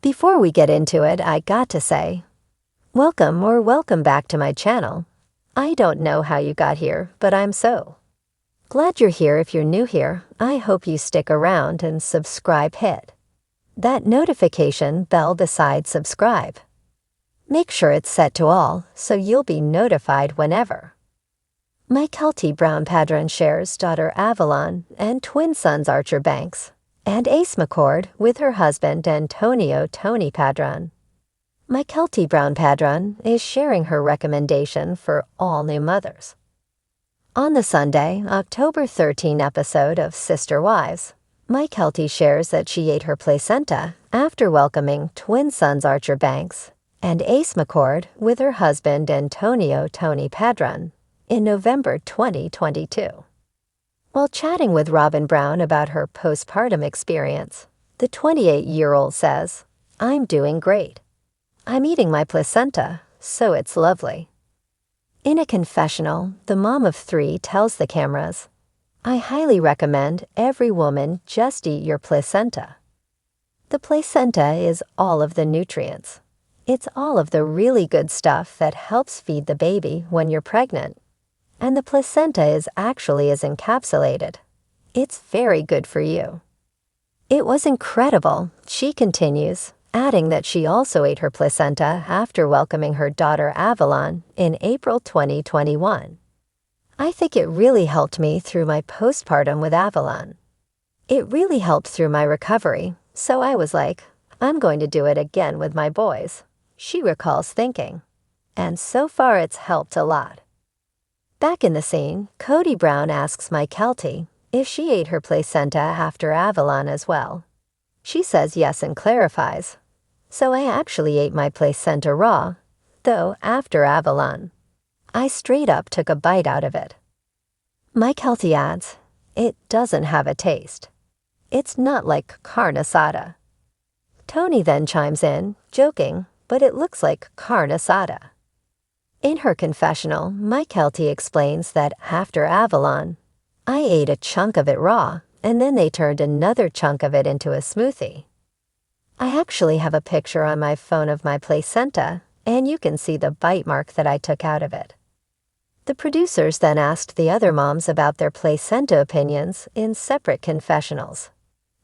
Before we get into it, I got to say, welcome back to my channel. I don't know how you got here, but I'm so glad you're here. If you're new here, I hope you stick around and subscribe. Hit that notification bell beside subscribe. Make sure it's set to all so you'll be notified whenever Mykelti Brown Padron shares daughter Avalon and twin sons Archer Banks and Ace McCord with her husband Antonio Tony Padron. Mykelti Brown Padron is sharing her recommendation for all new mothers. On the Sunday, October 13 episode of Sister Wives, Mykelti shares that she ate her placenta after welcoming twin sons Archer Banks and Ace McCord with her husband Antonio Tony Padron in November 2022. While chatting with Robyn Brown about her postpartum experience, the 28-year-old says, "I'm doing great. I'm eating my placenta, so it's lovely." In a confessional, the mom of 3 tells the cameras, "I highly recommend every woman just eat your placenta. The placenta is all of the nutrients. It's all of the really good stuff that helps feed the baby when you're pregnant. And the placenta is actually encapsulated. It's very good for you." It was incredible, she continues, adding that she also ate her placenta after welcoming her daughter Avalon in April 2021. "I think it really helped me through my postpartum with Avalon. It really helped through my recovery, so I was like, I'm going to do it again with my boys," she recalls thinking. And so far it's helped a lot. Back in the scene, Kody Brown asks Mykelti if she ate her placenta after Avalon as well. She says yes and clarifies, "So I actually ate my placenta raw, though after Avalon. I straight up took a bite out of it." Mykelti adds, "It doesn't have a taste. It's not like carne asada." Tony then chimes in, joking, "But it looks like carne asada." In her confessional, Mykelti explains that after Avalon, "I ate a chunk of it raw, and then they turned another chunk of it into a smoothie. I actually have a picture on my phone of my placenta, and you can see the bite mark that I took out of it." The producers then asked the other moms about their placenta opinions in separate confessionals.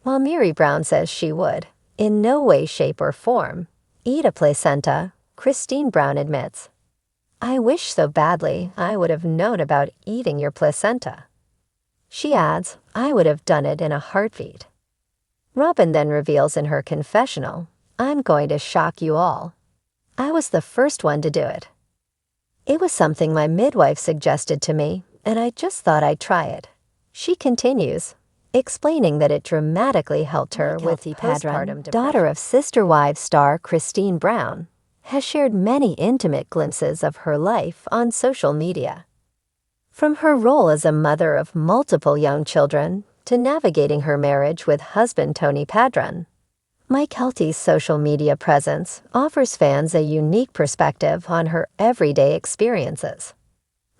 While Mykelti Brown says she would, in no way, shape, or form, eat a placenta, Christine Brown admits, "I wish so badly I would have known about eating your placenta." She adds, "I would have done it in a heartbeat." Robyn then reveals in her confessional, "I'm going to shock you all. I was the first one to do it. It was something my midwife suggested to me, and I just thought I'd try it." She continues, explaining that it dramatically helped her with postpartum depression. Daughter of Sister Wives star Christine Brown has shared many intimate glimpses of her life on social media. From her role as a mother of multiple young children to navigating her marriage with husband Tony Padron, Mykelti's social media presence offers fans a unique perspective on her everyday experiences.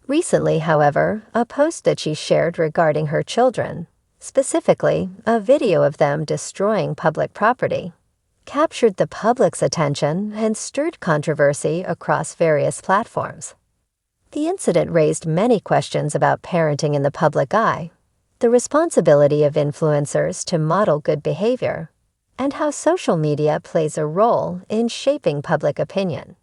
Recently, however, a post that she shared regarding her children, specifically a video of them destroying public property, captured the public's attention and stirred controversy across various platforms. The incident raised many questions about parenting in the public eye, the responsibility of influencers to model good behavior, and how social media plays a role in shaping public opinion.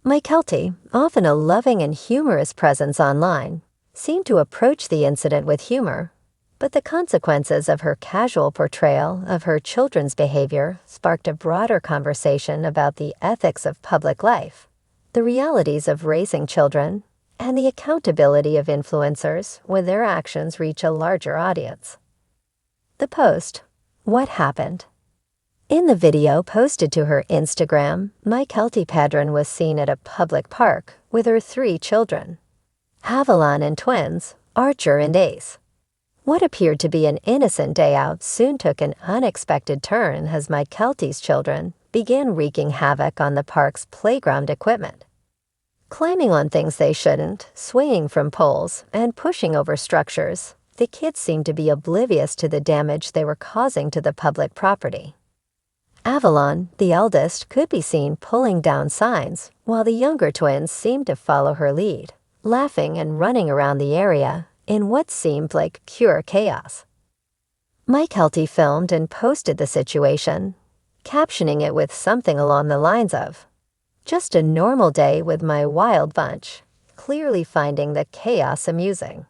Mykelti, often a loving and humorous presence online, seemed to approach the incident with humor, but the consequences of her casual portrayal of her children's behavior sparked a broader conversation about the ethics of public life, the realities of raising children, and the accountability of influencers when their actions reach a larger audience. The post, "What Happened?" In the video posted to her Instagram, Mykelti Padron was seen at a public park with her 3 children, Avalon and twins, Archer and Ace. What appeared to be an innocent day out soon took an unexpected turn as Mykelti's children began wreaking havoc on the park's playground equipment. Climbing on things they shouldn't, swinging from poles, and pushing over structures, the kids seemed to be oblivious to the damage they were causing to the public property. Avalon, the eldest, could be seen pulling down signs, while the younger twins seemed to follow her lead, laughing and running around the area in what seemed like pure chaos. Mykelti filmed and posted the situation, captioning it with something along the lines of, "Just a normal day with my wild bunch," clearly finding the chaos amusing.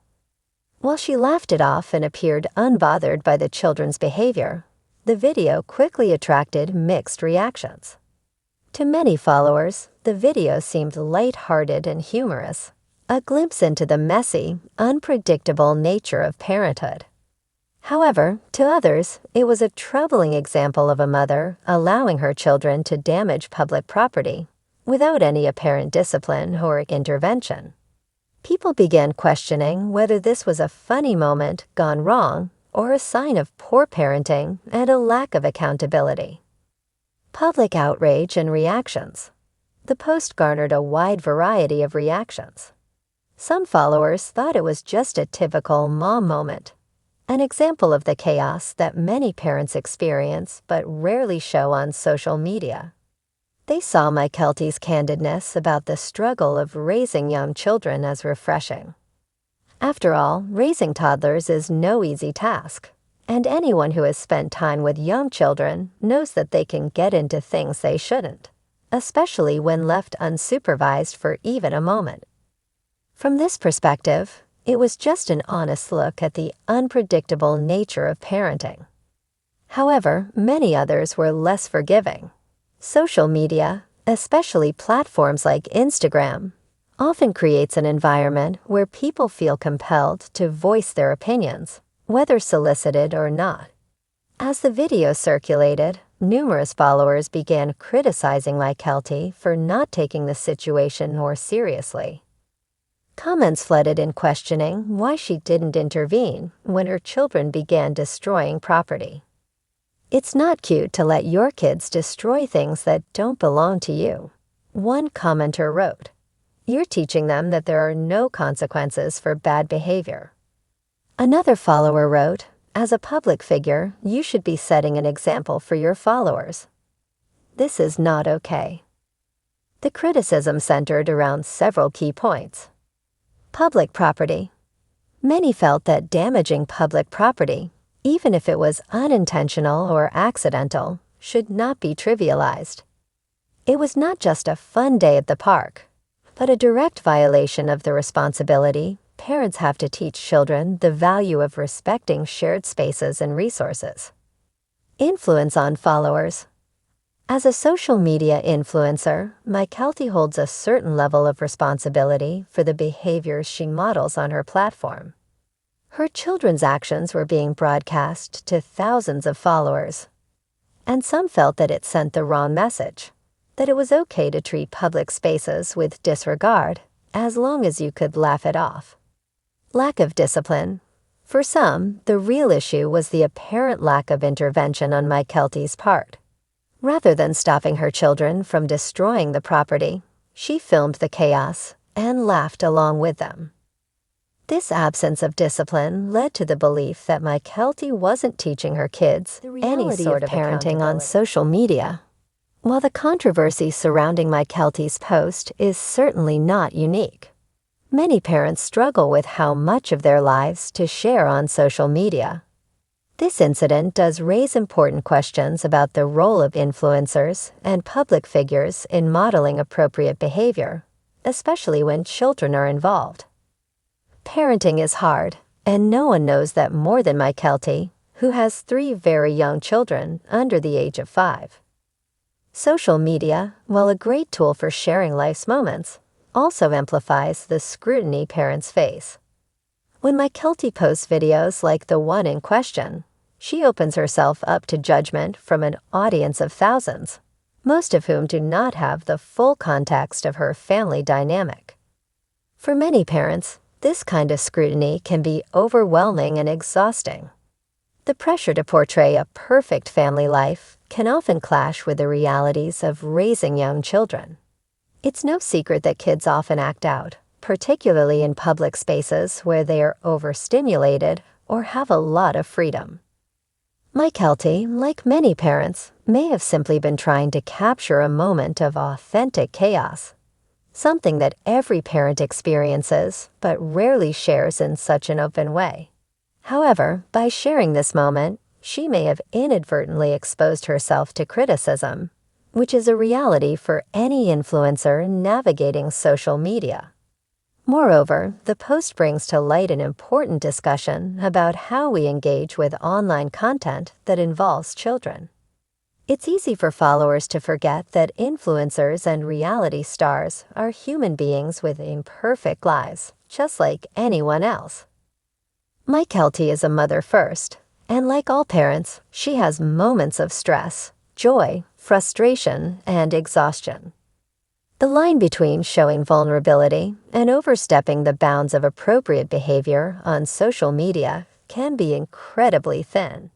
While she laughed it off and appeared unbothered by the children's behavior, the video quickly attracted mixed reactions. To many followers, the video seemed light-hearted and humorous, a glimpse into the messy, unpredictable nature of parenthood. However, to others, it was a troubling example of a mother allowing her children to damage public property without any apparent discipline or intervention. People began questioning whether this was a funny moment gone wrong or a sign of poor parenting and a lack of accountability. Public outrage and reactions. The post garnered a wide variety of reactions. Some followers thought it was just a typical mom moment, an example of the chaos that many parents experience but rarely show on social media. They saw Mykelti's candidness about the struggle of raising young children as refreshing. After all, raising toddlers is no easy task, and anyone who has spent time with young children knows that they can get into things they shouldn't, especially when left unsupervised for even a moment. From this perspective, it was just an honest look at the unpredictable nature of parenting. However, many others were less forgiving. Social media, especially platforms like Instagram, often creates an environment where people feel compelled to voice their opinions, whether solicited or not. As the video circulated, numerous followers began criticizing Mykelti for not taking the situation more seriously. Comments flooded in questioning why she didn't intervene when her children began destroying property. "It's not cute to let your kids destroy things that don't belong to you," one commenter wrote. "You're teaching them that there are no consequences for bad behavior." Another follower wrote, "As a public figure, you should be setting an example for your followers. This is not okay." The criticism centered around several key points. Public property. Many felt that damaging public property, even if it was unintentional or accidental, should not be trivialized. It was not just a fun day at the park, but a direct violation of the responsibility parents have to teach children the value of respecting shared spaces and resources. Influence on followers. As a social media influencer, Mykelti holds a certain level of responsibility for the behaviors she models on her platform. Her children's actions were being broadcast to thousands of followers, and some felt that it sent the wrong message, that it was okay to treat public spaces with disregard as long as you could laugh it off. Lack of discipline. For some, the real issue was the apparent lack of intervention on Mykelti's part. Rather than stopping her children from destroying the property, she filmed the chaos and laughed along with them. This absence of discipline led to the belief that Mykelti wasn't teaching her kids any sort of parenting on social media. While the controversy surrounding Mykelti's post is certainly not unique, many parents struggle with how much of their lives to share on social media. This incident does raise important questions about the role of influencers and public figures in modeling appropriate behavior, especially when children are involved. Parenting is hard, and no one knows that more than Mykelti, who has 3 very young children under the age of 5. Social media, while a great tool for sharing life's moments, also amplifies the scrutiny parents face. When Mykelti posts videos like the one in question, she opens herself up to judgment from an audience of thousands, most of whom do not have the full context of her family dynamic. For many parents, this kind of scrutiny can be overwhelming and exhausting. The pressure to portray a perfect family life can often clash with the realities of raising young children. It's no secret that kids often act out, particularly in public spaces where they are overstimulated or have a lot of freedom. Mykelti, like many parents, may have simply been trying to capture a moment of authentic chaos, something that every parent experiences but rarely shares in such an open way. However, by sharing this moment, she may have inadvertently exposed herself to criticism, which is a reality for any influencer navigating social media. Moreover, the post brings to light an important discussion about how we engage with online content that involves children. It's easy for followers to forget that influencers and reality stars are human beings with imperfect lives, just like anyone else. Mykelti is a mother first, and like all parents, she has moments of stress, joy, frustration, and exhaustion. The line between showing vulnerability and overstepping the bounds of appropriate behavior on social media can be incredibly thin.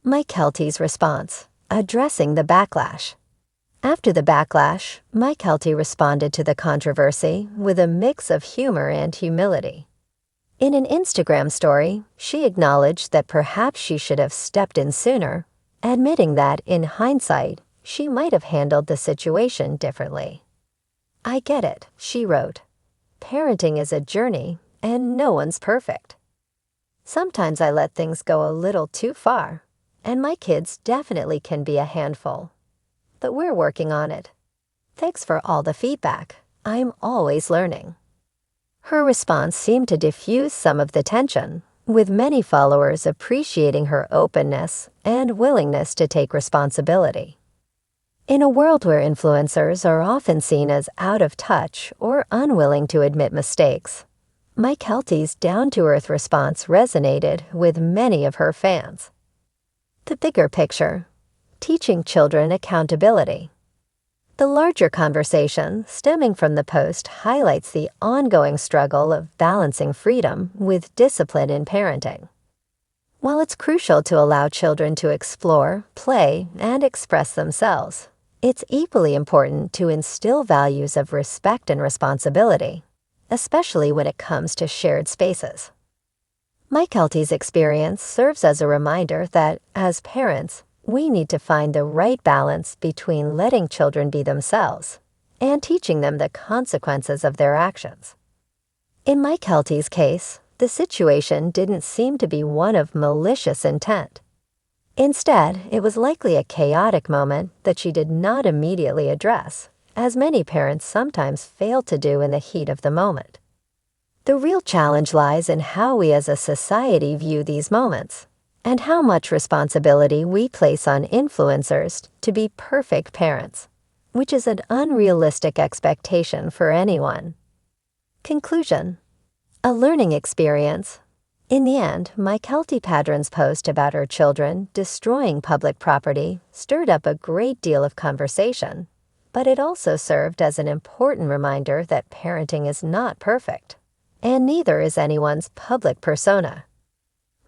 Mykelti's response: addressing the backlash. After the backlash, Mykelti responded to the controversy with a mix of humor and humility. In an Instagram story, she acknowledged that perhaps she should have stepped in sooner, admitting that, in hindsight, she might have handled the situation differently. "I get it," she wrote. "Parenting is a journey, and no one's perfect. Sometimes I let things go a little too far, and my kids definitely can be a handful. But we're working on it. Thanks for all the feedback. I'm always learning." Her response seemed to diffuse some of the tension, with many followers appreciating her openness and willingness to take responsibility. In a world where influencers are often seen as out of touch or unwilling to admit mistakes, Mykelti's down-to-earth response resonated with many of her fans. The bigger picture: teaching children accountability. The larger conversation stemming from the post highlights the ongoing struggle of balancing freedom with discipline in parenting. While it's crucial to allow children to explore, play, and express themselves, it's equally important to instill values of respect and responsibility, especially when it comes to shared spaces. Mykelti's experience serves as a reminder that, as parents, we need to find the right balance between letting children be themselves and teaching them the consequences of their actions. In Mykelti's case, the situation didn't seem to be one of malicious intent. Instead, it was likely a chaotic moment that she did not immediately address, as many parents sometimes fail to do in the heat of the moment. The real challenge lies in how we as a society view these moments, and how much responsibility we place on influencers to be perfect parents, which is an unrealistic expectation for anyone. Conclusion: a learning experience. In the end, Mykelti Padron's post about her children destroying public property stirred up a great deal of conversation, but it also served as an important reminder that parenting is not perfect, and neither is anyone's public persona.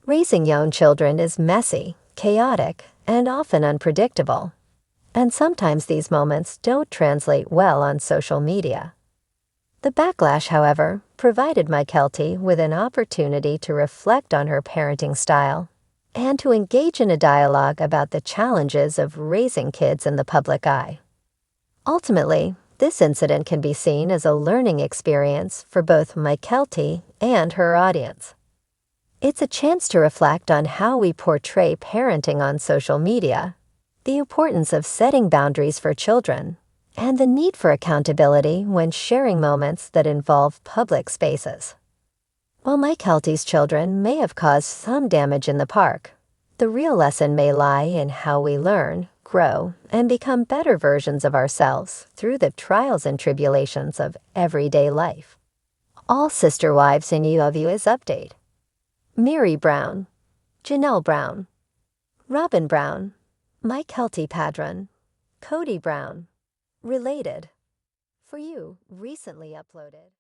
Raising young children is messy, chaotic, and often unpredictable, and sometimes these moments don't translate well on social media. The backlash, however, provided Mykelti with an opportunity to reflect on her parenting style and to engage in a dialogue about the challenges of raising kids in the public eye. Ultimately, this incident can be seen as a learning experience for both Mykelti and her audience. It's a chance to reflect on how we portray parenting on social media, the importance of setting boundaries for children, and the need for accountability when sharing moments that involve public spaces. While Mykelti's children may have caused some damage in the park, the real lesson may lie in how we learn, grow, and become better versions of ourselves through the trials and tribulations of everyday life. All sister wives in You Love You is update. Mary Brown, Janelle Brown, Robyn Brown, Mykelti Padron, Kody Brown. Related. For You recently uploaded.